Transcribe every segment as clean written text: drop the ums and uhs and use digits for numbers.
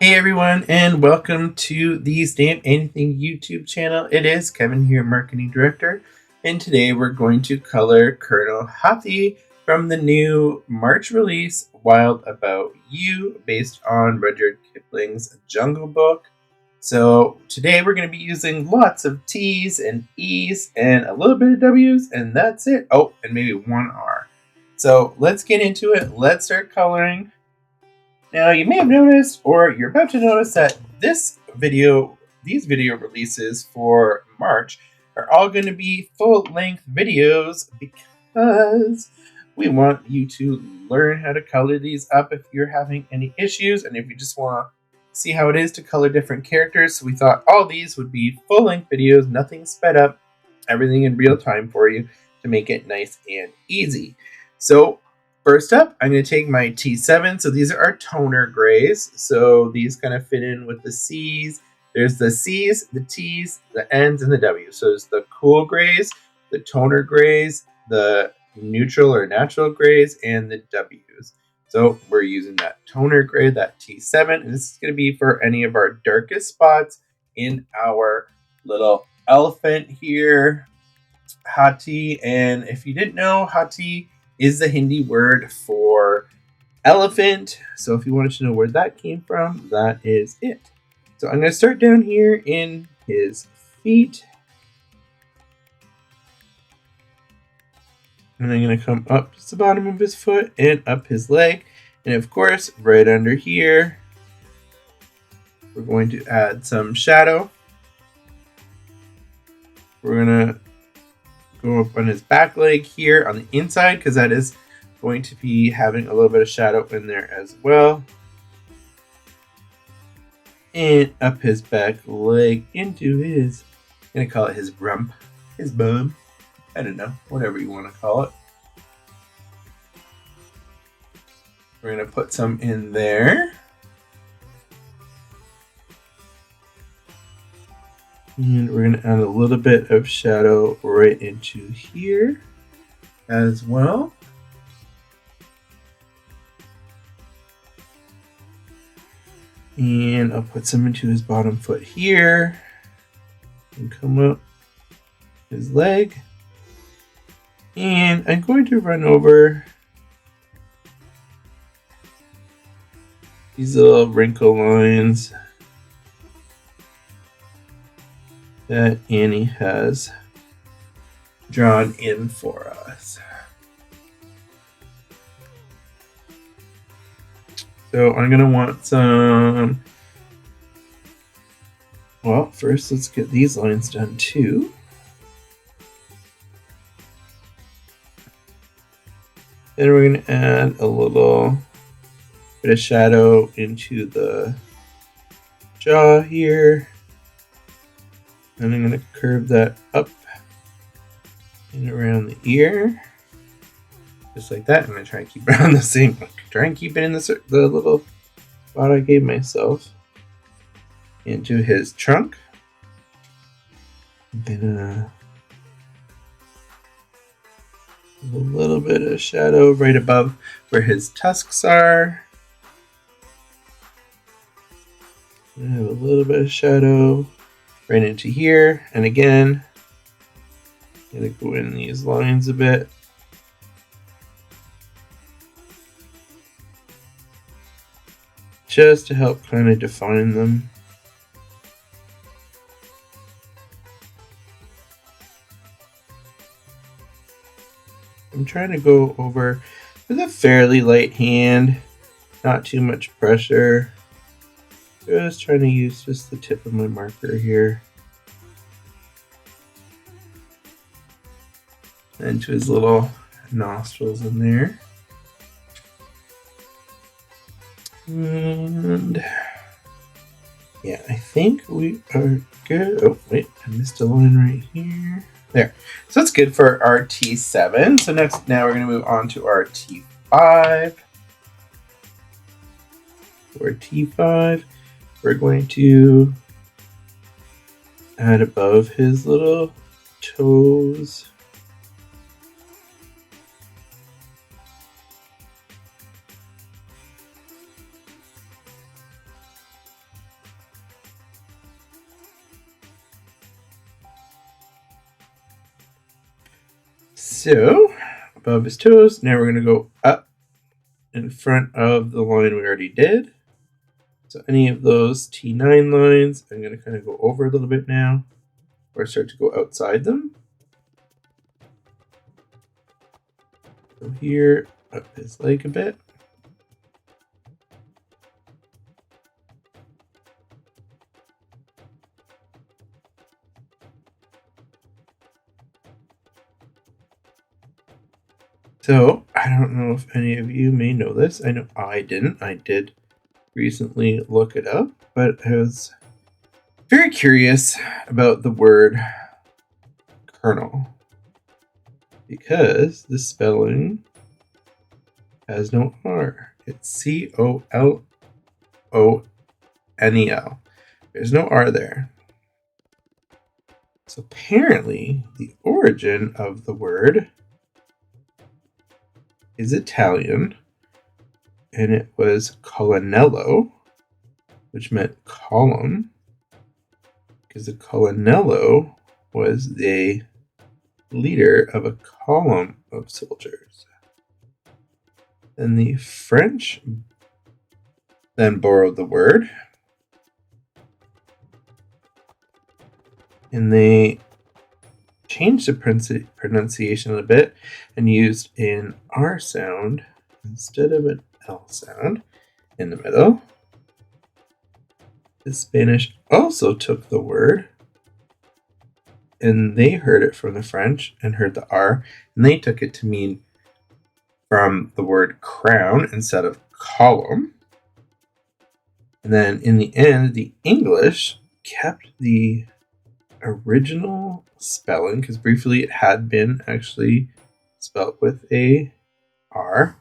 Hey everyone, and welcome to the Stamp Anything YouTube channel. It is Kevin here, Marketing Director, and today we're going to color Colonel Hathi from the new March release, Wild About You, based on Rudyard Kipling's Jungle Book. So today we're going to be using lots of T's and E's and a little bit of W's, and that's it. Oh, and maybe one R. So let's get into it. Let's start coloring. Now, you may have noticed, or you're about to notice, that these video releases for March are all going to be full-length videos because we want you to learn how to color these up if you're having any issues and if you just want to see how it is to color different characters. So we thought all these would be full-length videos, nothing sped up, everything in real time for you to make it nice and easy. So first up, I'm going to take my T7. So these are our toner grays. So these kind of fit in with the C's. There's the C's, the T's, the N's, and the W's. So there's the cool grays, the toner grays, the neutral or natural grays, and the W's. So we're using that toner gray, that T7, and this is going to be for any of our darkest spots in our little elephant here, Hathi. And if you didn't know, Hathi is the Hindi word for elephant. So if you wanted to know where that came from, that is it. So I'm going to start down here in his feet. And I'm going to come up to the bottom of his foot and up his leg. And of course, right under here, we're going to add some shadow. We're going to go up on his back leg here on the inside because that is going to be having a little bit of shadow in there as well. And up his back leg into his, I'm going to call it his rump, his bum. I don't know, whatever you want to call it. We're going to put some in there. And we're going to add a little bit of shadow right into here as well. And I'll put some into his bottom foot here. And come up his leg. And I'm going to run over these little wrinkle lines that Annie has drawn in for us. So I'm going to want some, well, first let's get these lines done too. Then we're going to add a little bit of shadow into the jaw here. And I'm going to curve that up and around the ear. Just like that. I'm going to try and keep it on the same. Try and keep it in the little spot I gave myself. Into his trunk. I'm going to a little bit of shadow right above where his tusks are. I have a little bit of shadow right into here, and again, I'm going to go in these lines a bit. Just to help kind of define them. I'm trying to go over with a fairly light hand, not too much pressure. Just trying to use just the tip of my marker here. And to his little nostrils in there. And yeah, I think we are good. Oh, wait, I missed a line right here. There. So that's good for our T7. So now we're going to move on to our T5. For T5, we're going to add above his little toes. So, above his toes, now we're going to go up in front of the line we already did. So any of those T9 lines, I'm going to kind of go over a little bit now, or start to go outside them. So here, up his leg a bit. So, I don't know if any of you may know this. I know I didn't. I did recently look it up, but I was very curious about the word colonel because the spelling has no R. It's Colonel. There's no R there. So apparently, the origin of the word is Italian, and it was colonnello, which meant column, because the colonnello was the leader of a column of soldiers. And the French then borrowed the word, and they changed the pronunciation a bit and used an R sound instead of an L sound in the middle. The Spanish also took the word, and they heard it from the French and heard the R, and they took it to mean from the word crown instead of column. And then in the end, the English kept the original spelling, because briefly it had been actually spelled with a R,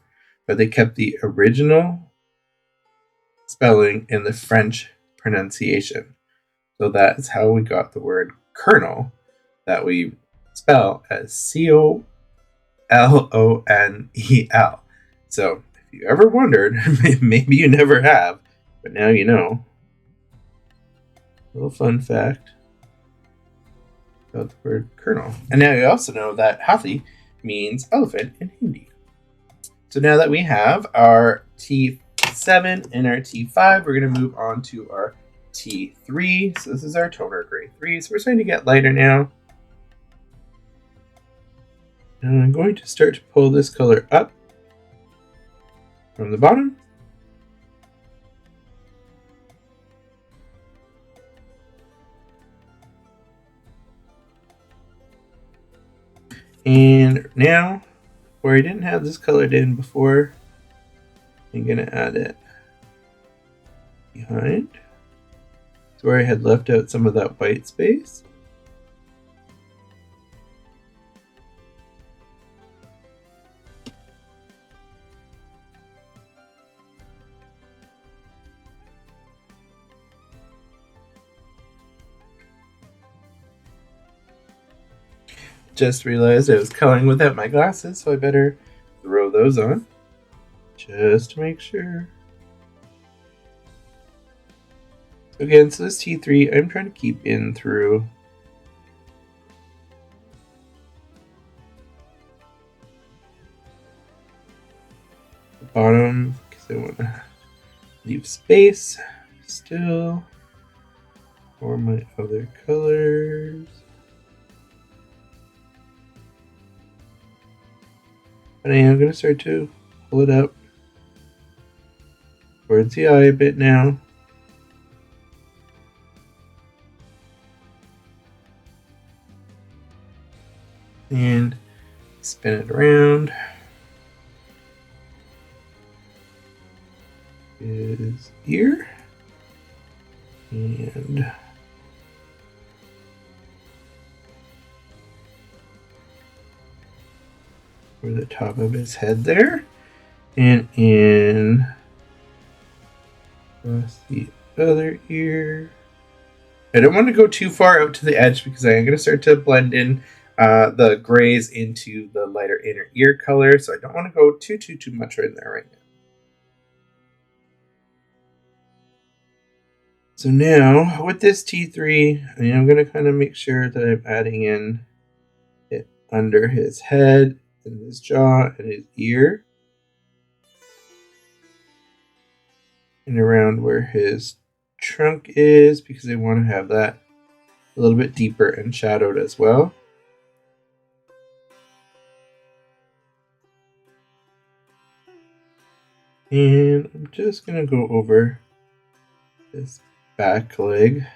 but they kept the original spelling in the French pronunciation. So that's how we got the word colonel, that we spell as Colonel. So if you ever wondered, maybe you never have, but now you know. A little fun fact about the word colonel. And now you also know that Hathi means elephant in Hindi. So now that we have our T7 and our T5, we're going to move on to our T3. So this is our toner grade 3. So we're starting to get lighter now. And I'm going to start to pull this color up from the bottom. And now, where I didn't have this colored in before, I'm going to add it behind. It's where I had left out some of that white space. Just realized I was coloring without my glasses, so I better throw those on just to make sure. Again, so this T3, I'm trying to keep in through the bottom because I want to leave space still for my other colors. But I am going to start to pull it up towards the eye a bit now. And spin it around. His ear. And over the top of his head there, and in across the other ear. I don't want to go too far out to the edge because I am going to start to blend in the grays into the lighter inner ear color, so I don't want to go too much right there right now. So now with this T3, I'm going to kind of make sure that I'm adding in it under his head and his jaw and his ear. And around where his trunk is, because I want to have that a little bit deeper and shadowed as well. And I'm just going to go over this back leg.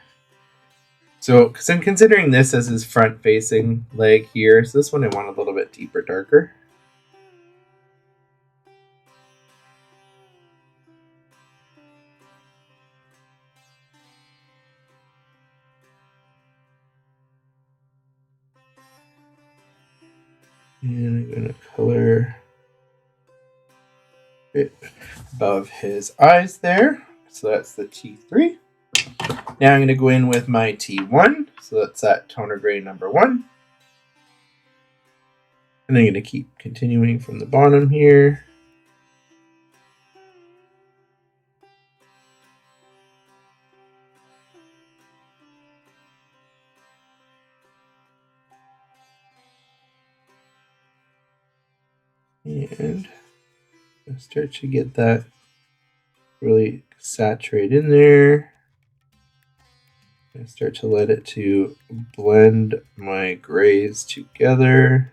So, because I'm considering this as his front-facing leg here, so this one I want a little bit deeper, darker. And I'm going to color it above his eyes there. So that's the T3. Now I'm going to go in with my T1. So that's that toner gray number 1. And I'm going to keep continuing from the bottom here. And start to get that really saturate in there. I start to let it to blend my grays together.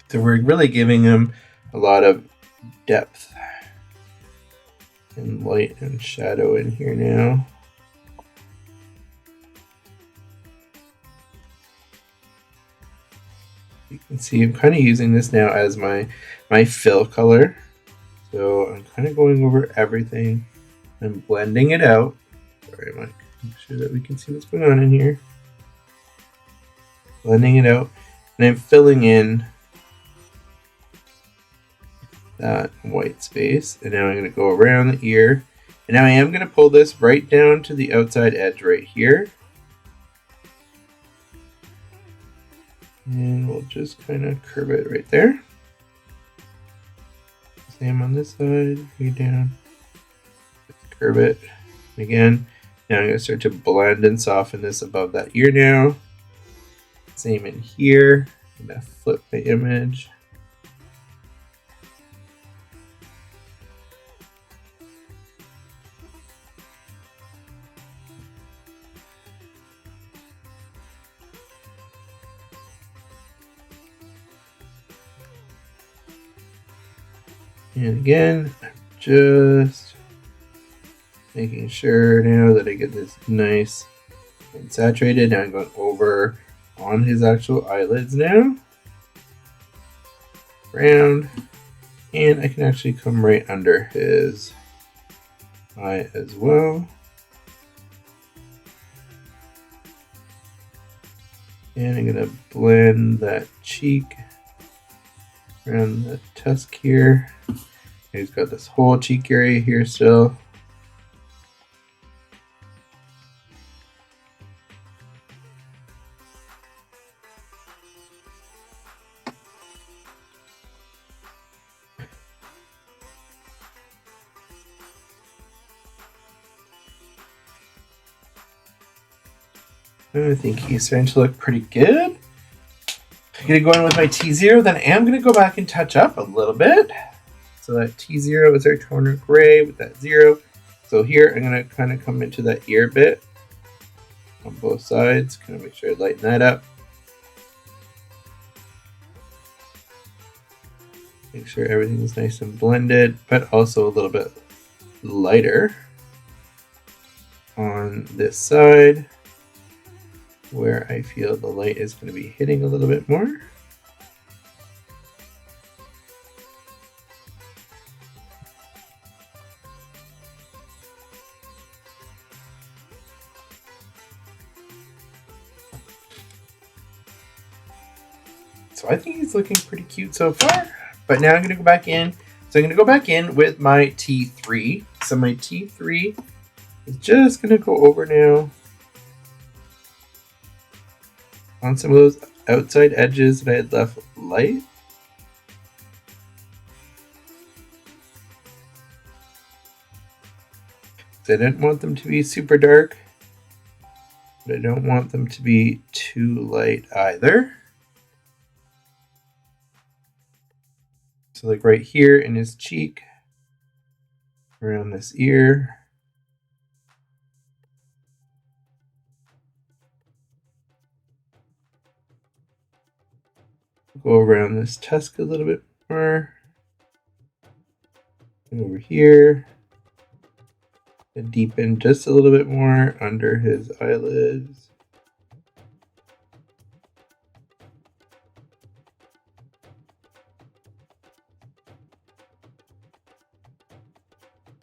So we're really giving him a lot of depth and light and shadow in here now. You can see I'm kind of using this now as my fill color. So I'm kind of going over everything and blending it out. Sorry, Mike. Make sure that we can see what's going on in here. Blending it out. And I'm filling in that white space. And now I'm going to go around the ear. And now I am going to pull this right down to the outside edge right here. And we'll just kind of curve it right there. Same on this side, way down. Just curve it. Again, now I'm going to start to blend and soften this above that ear now. Same in here. I'm going to flip the image. And again, just making sure now that I get this nice and saturated. Now I'm going over on his actual eyelids now. Round. And I can actually come right under his eye as well. And I'm going to blend that cheek around the tusk here. He's got this whole cheek area here still. I think he's starting to look pretty good. I'm going to go in with my T0, then I am going to go back and touch up a little bit. So that T0 is our toner gray with that 0. So here I'm going to kind of come into that ear bit on both sides. Kind of make sure I lighten that up. Make sure everything's nice and blended, but also a little bit lighter on this side, where I feel the light is going to be hitting a little bit more. So I think he's looking pretty cute so far. But now I'm going to go back in. So I'm going to go back in with my T3. So my T3 is just going to go over now on some of those outside edges that I had left light. I didn't want them to be super dark, but I don't want them to be too light either. So like right here in his cheek, around this ear. Go around this tusk a little bit more. And over here. And deepen just a little bit more under his eyelids.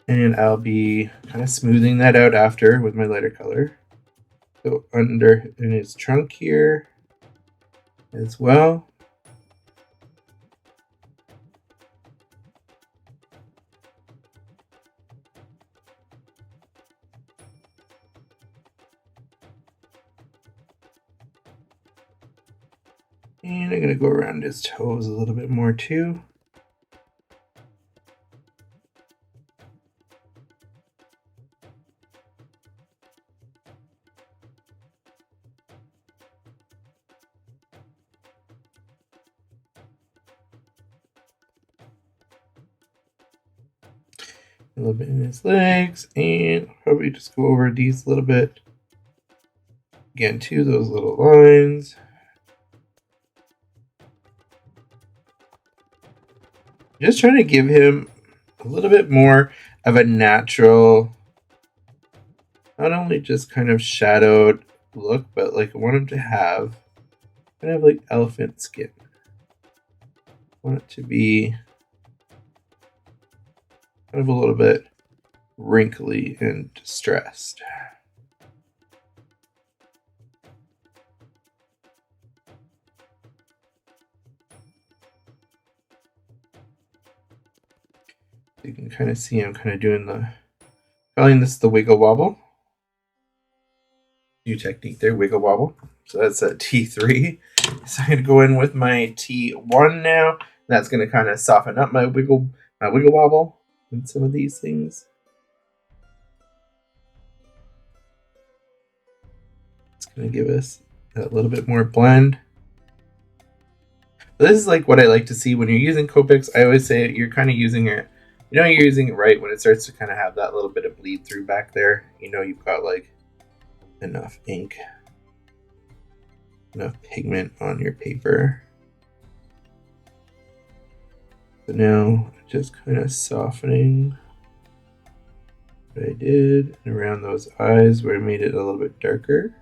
And I'll be kind of smoothing that out after with my lighter color. So under in his trunk here as well. And I'm going to go around his toes a little bit more too. A little bit in his legs, and probably just go over these a little bit. Again, too, those little lines. Just trying to give him a little bit more of a natural, not only just kind of shadowed look, but like I want him to have kind of like elephant skin. I want it to be kind of a little bit wrinkly and distressed. You can kind of see I'm kind of doing calling this the wiggle wobble. New technique there, wiggle wobble. So that's a T3. So I'm going to go in with my T1 now. That's going to kind of soften up my wiggle wobble and some of these things. It's going to give us a little bit more blend. This is like what I like to see when you're using Copics. I always say you're kind of using it. You know you're using it right when it starts to kind of have that little bit of bleed through back there. You know you've got like enough ink, enough pigment on your paper. So now just kind of softening what I did around those eyes where I made it a little bit darker.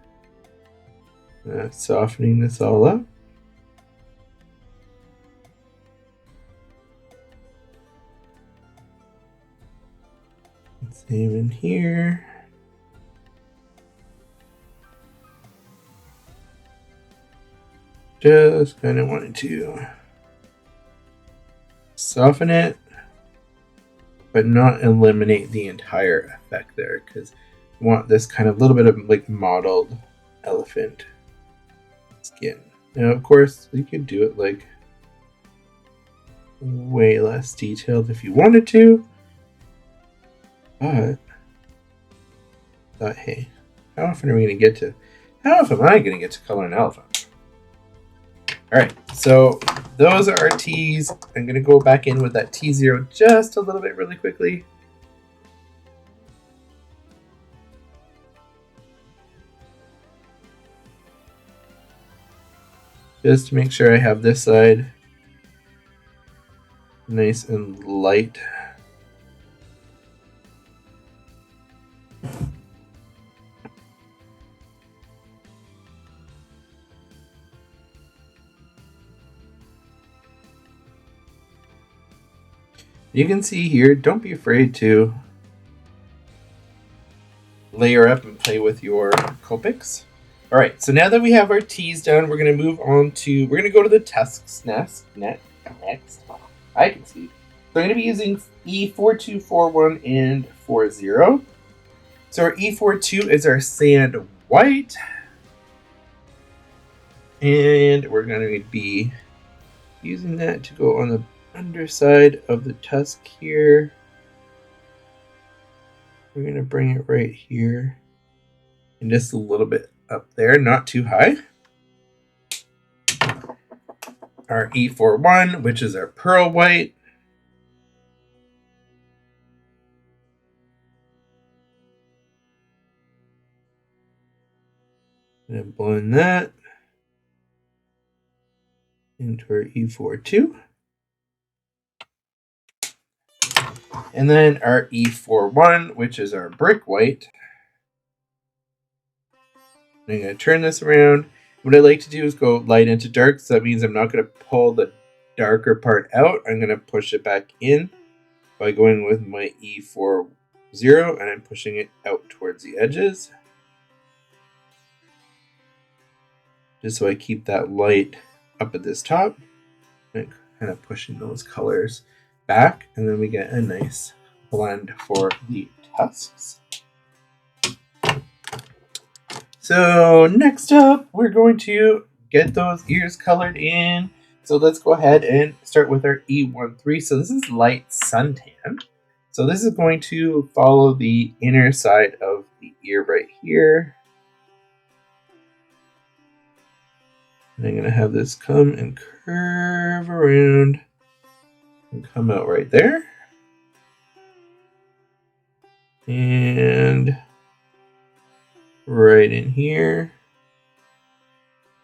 Softening this all up. Same in here. Just kind of wanted to soften it, but not eliminate the entire effect there, because I want this kind of little bit of like mottled elephant skin. Now, of course, you could do it like way less detailed if you wanted to, but I thought, hey, how often am I going to get to color an elephant? All right, so those are our T's. I'm going to go back in with that T0 just a little bit really quickly. Just to make sure I have this side nice and light. You can see here, don't be afraid to layer up and play with your Copics. All right, so now that we have our T's done, we're going to move on to, we're going to go to the Tusks next. I can see. So I'm going to be using E4241 and 40. So our E42 is our sand white. And we're going to be using that to go on the underside of the tusk here. We're going to bring it right here and just a little bit up there, not too high. Our E41, which is our pearl white. And blend that into our E42. And then our E41, which is our brick white. I'm going to turn this around. What I like to do is go light into dark, so that means I'm not going to pull the darker part out. I'm going to push it back in by going with my E40, and I'm pushing it out towards the edges. Just so I keep that light up at this top. And kind of pushing those colors back, and then we get a nice blend for the tusks. So next up, we're going to get those ears colored in. So let's go ahead and start with our E13. So this is light suntan. So this is going to follow the inner side of the ear right here. And I'm going to have this come and curve around and come out right there. And right in here.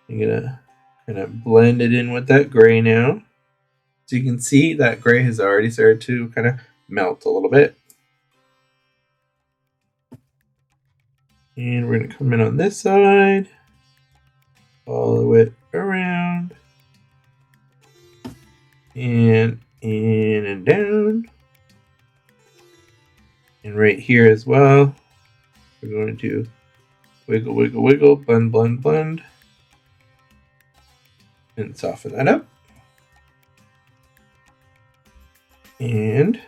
I'm going to kind of blend it in with that gray now. So you can see that gray has already started to kind of melt a little bit. And we're going to come in on this side. Follow it around. And in and down. And right here as well. We're going to wiggle, wiggle, wiggle, blend, blend, blend. And soften that up. And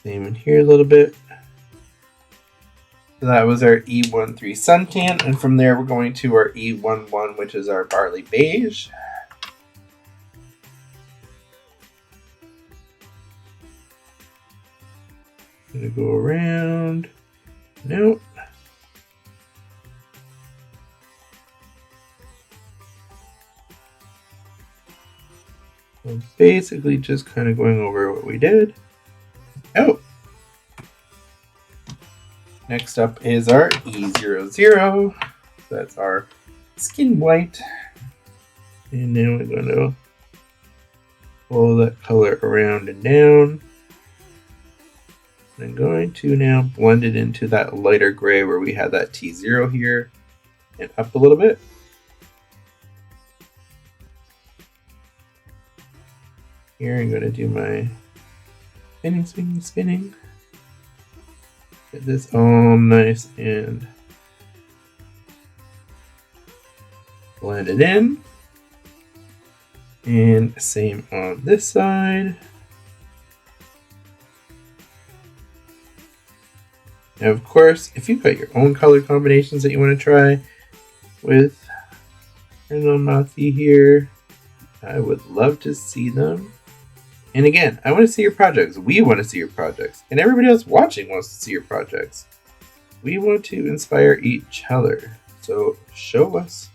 same in here a little bit. So that was our E13 suntan, and from there we're going to our E11, which is our barley beige. I'm gonna go around. Nope. So basically just kind of going over what we did. Oh! Next up is our E00. That's our skin white. And then we're going to pull that color around and down. I'm going to now blend it into that lighter gray where we had that T0 here. And up a little bit. Here I'm going to do my spinning, spinning, spinning. Get this all nice and blend it in. And same on this side. Now, of course, if you've got your own color combinations that you want to try with Colonel Hathi here, I would love to see them. And again, I want to see your projects. We want to see your projects. And everybody else watching wants to see your projects. We want to inspire each other. So show us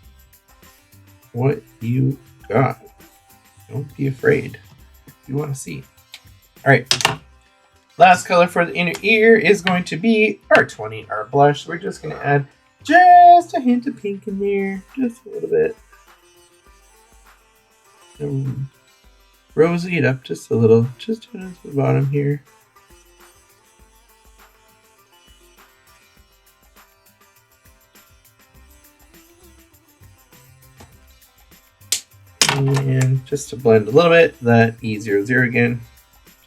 what you got. Don't be afraid. You want to see. All right. Last color for the inner ear is going to be our 20, our blush. We're just going to add just a hint of pink in there. Just a little bit. Rosy it up just a little, just down to the bottom here. And just to blend a little bit, that E00 again,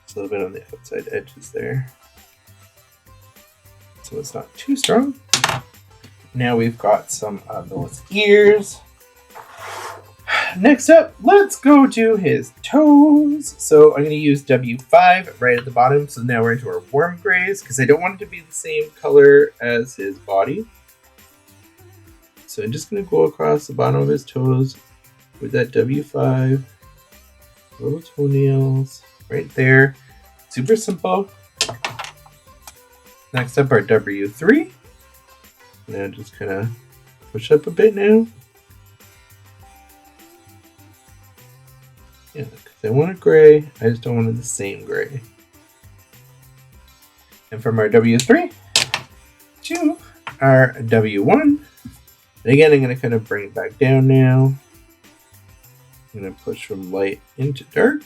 just a little bit on the outside edges there. So it's not too strong. Now we've got some of those ears. Next up, let's go to his toes. So I'm going to use W5 right at the bottom. So now we're into our warm grays because I don't want it to be the same color as his body. So I'm just going to go across the bottom of his toes with that W5. Little toenails right there. Super simple. Next up, our W3. Now just kind of push up a bit now. Yeah, because I want a gray. I just don't want it the same gray. And from our W3 to our W1. And again, I'm going to kind of bring it back down now. I'm going to push from light into dark.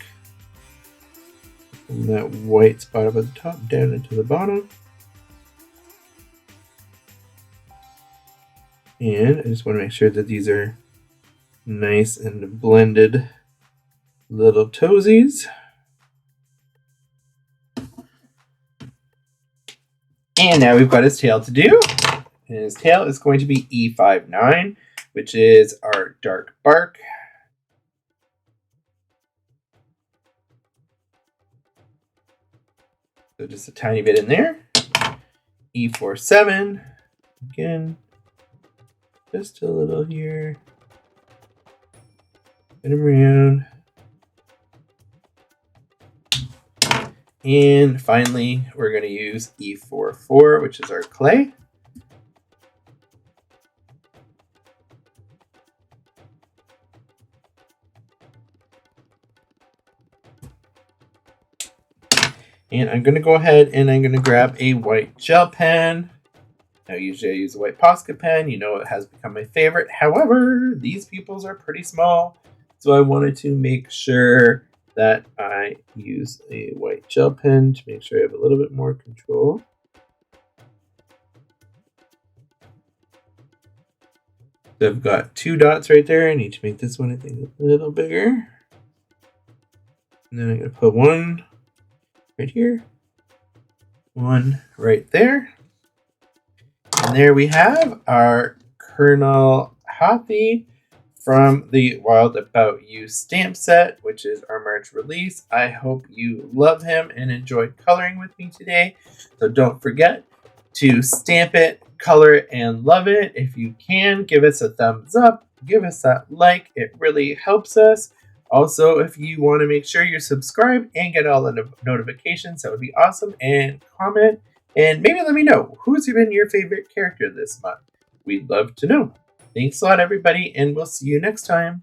From that white spot up at the top down into the bottom. And I just want to make sure that these are nice and blended little toesies. And now we've got his tail to do. And his tail is going to be E59, which is our dark bark. So just a tiny bit in there. E47, again, just a little here. Spin him around. And finally, we're going to use E44, which is our clay. And I'm going to go ahead and I'm going to grab a white gel pen. Now, usually I use a white Posca pen. You know, it has become my favorite. However, these pupils are pretty small. So I wanted to make sure that I use a white gel pen to make sure I have a little bit more control. So I've got 2 dots right there. I need to make this one, I think, a little bigger. And then I'm going to put one right here, one right there. And there we have our Colonel Hathi from the Wild About You stamp set, which is our March release. I hope you love him and enjoyed coloring with me today. So don't forget to stamp it, color it, and love it. If you can, give us a thumbs up, give us that like. It really helps us. Also, if you want to make sure you're subscribed and get all the notifications, that would be awesome. And comment, and maybe let me know who's been your favorite character this month. We'd love to know. Thanks a lot, everybody, and we'll see you next time.